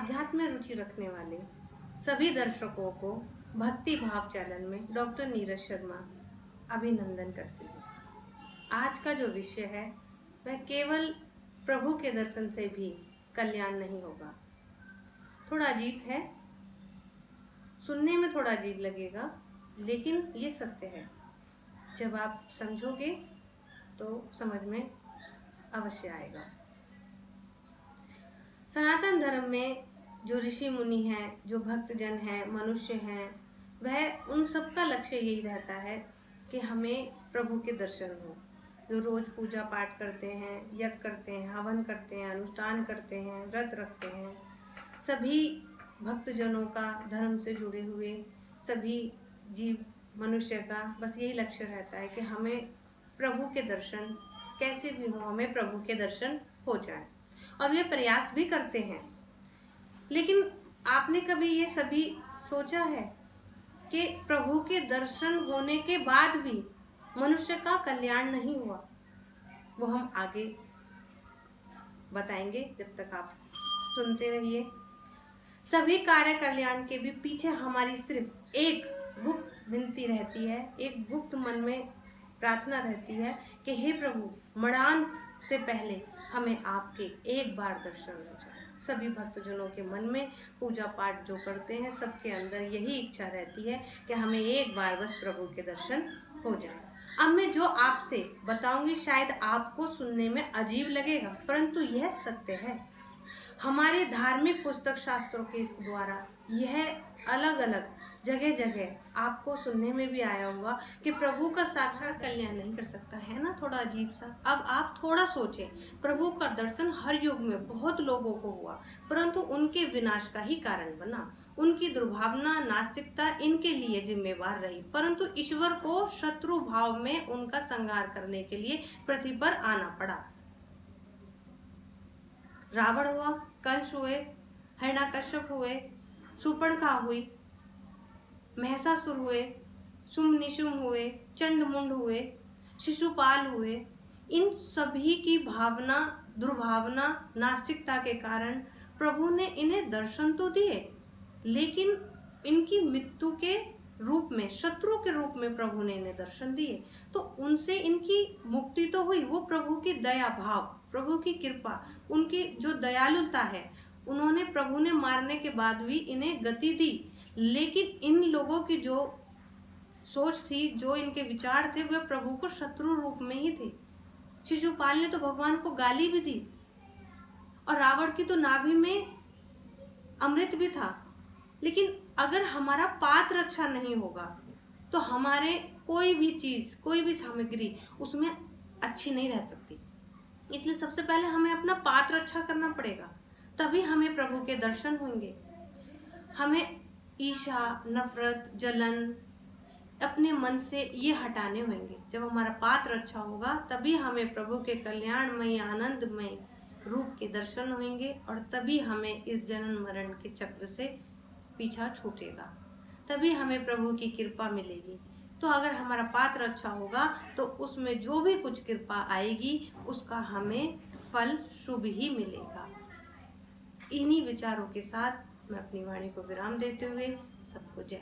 अध्यात्म में रुचि रखने वाले सभी दर्शकों को भक्ति भाव चैनल में डॉक्टर नीरज शर्मा अभिनंदन करती हूँ। आज का जो विषय है वह केवल प्रभु के दर्शन से भी कल्याण नहीं होगा। थोड़ा अजीब है, सुनने में थोड़ा अजीब लगेगा, लेकिन ये सत्य है। जब आप समझोगे तो समझ में अवश्य आएगा। सनातन धर्म में जो ऋषि मुनि हैं, जो भक्तजन हैं, मनुष्य हैं, वह उन सबका लक्ष्य यही रहता है कि हमें प्रभु के दर्शन हो। जो रोज पूजा पाठ करते हैं, यज्ञ करते हैं, हवन करते हैं, अनुष्ठान करते हैं, व्रत रखते हैं, सभी भक्तजनों का, धर्म से जुड़े हुए सभी जीव मनुष्य का बस यही लक्ष्य रहता है कि हमें प्रभु के दर्शन कैसे भी हो, हमें प्रभु के दर्शन हो जाए, और वे प्रयास भी करते हैं। लेकिन आपने कभी ये सभी सोचा है कि प्रभु के दर्शन होने के बाद भी मनुष्य का कल्याण नहीं हुआ? वो हम आगे बताएंगे, जब तक आप सुनते रहिए। सभी कार्य कल्याण के भी पीछे हमारी सिर्फ एक गुप्त विनती रहती है, एक गुप्त मन में प्रार्थना रहती है कि हे प्रभु, मरणांत से पहले हमें आपके एक बार दर्शन हो जाए। सभी भक्तजनों के मन में, पूजा पाठ जो करते हैं सबके अंदर यही इच्छा रहती है कि हमें एक बार बस प्रभु के दर्शन हो जाए। अब मैं जो आपसे बताऊंगी शायद आपको सुनने में अजीब लगेगा, परंतु यह सत्य है। हमारे धार्मिक पुस्तक शास्त्रों के द्वारा यह अलग अलग जगह जगह आपको सुनने में भी आया होगा कि प्रभु का साक्षात कल्याण नहीं कर सकता है ना। थोड़ा अजीब सा। अब आप थोड़ा सोचें, प्रभु का दर्शन हर युग में बहुत लोगों को हुआ, परंतु उनके विनाश का ही कारण बना। उनकी दुर्भावना, नास्तिकता इनके लिए जिम्मेवार रही, परंतु ईश्वर को शत्रु भाव में उनका संहार करने के लिए पृथ्वी पर आना पड़ा। रावण हुआ, कंस हुए, हिरण्यकश्यप हुए, शूर्पणखा हुई, महिषासुर हुए, शुंभ निशुंभ हुए, चंडमुंड हुए, शिशुपाल हुए। इन सभी की भावना, दुर्भावना, नास्तिकता के कारण प्रभु ने इन्हें दर्शन तो दिए, लेकिन इनकी मृत्यु के रूप में, शत्रु के रूप में प्रभु ने इन्हें दर्शन दिए। तो उनसे इनकी मुक्ति तो हुई। वो प्रभु की दया भाव, प्रभु की कृपा, उनकी जो दयालुता है, उन्होंने, प्रभु ने मारने के बाद भी इन्हें गति दी। लेकिन इन लोगों की जो सोच थी, जो इनके विचार थे, वह प्रभु को शत्रु रूप में ही थे। शिशुपाल ने तो भगवान को गाली भी दी, और रावण की तो नाभि में अमृत भी था। लेकिन अगर हमारा पात्र अच्छा नहीं होगा तो हमारे कोई भी चीज, कोई भी सामग्री उसमें अच्छी नहीं रह सकती। इसलिए सबसे पहले हमें अपना पात्र अच्छा करना पड़ेगा, तभी हमें प्रभु के दर्शन होंगे। हमें ईर्ष्या, नफरत, जलन अपने मन से ये हटाने होंगे। जब हमारा पात्र अच्छा होगा तभी हमें प्रभु के कल्याणमय, आनंदमय रूप के दर्शन होंगे, और तभी हमें इस जन्म मरण के चक्र से पीछा छूटेगा, तभी हमें प्रभु की कृपा मिलेगी। तो अगर हमारा पात्र अच्छा होगा तो उसमें जो भी कुछ कृपा आएगी उसका हमें फल शुभ ही मिलेगा। इन्हीं विचारों के साथ मैं अपनी वाणी को विराम देते हुए सबको जय।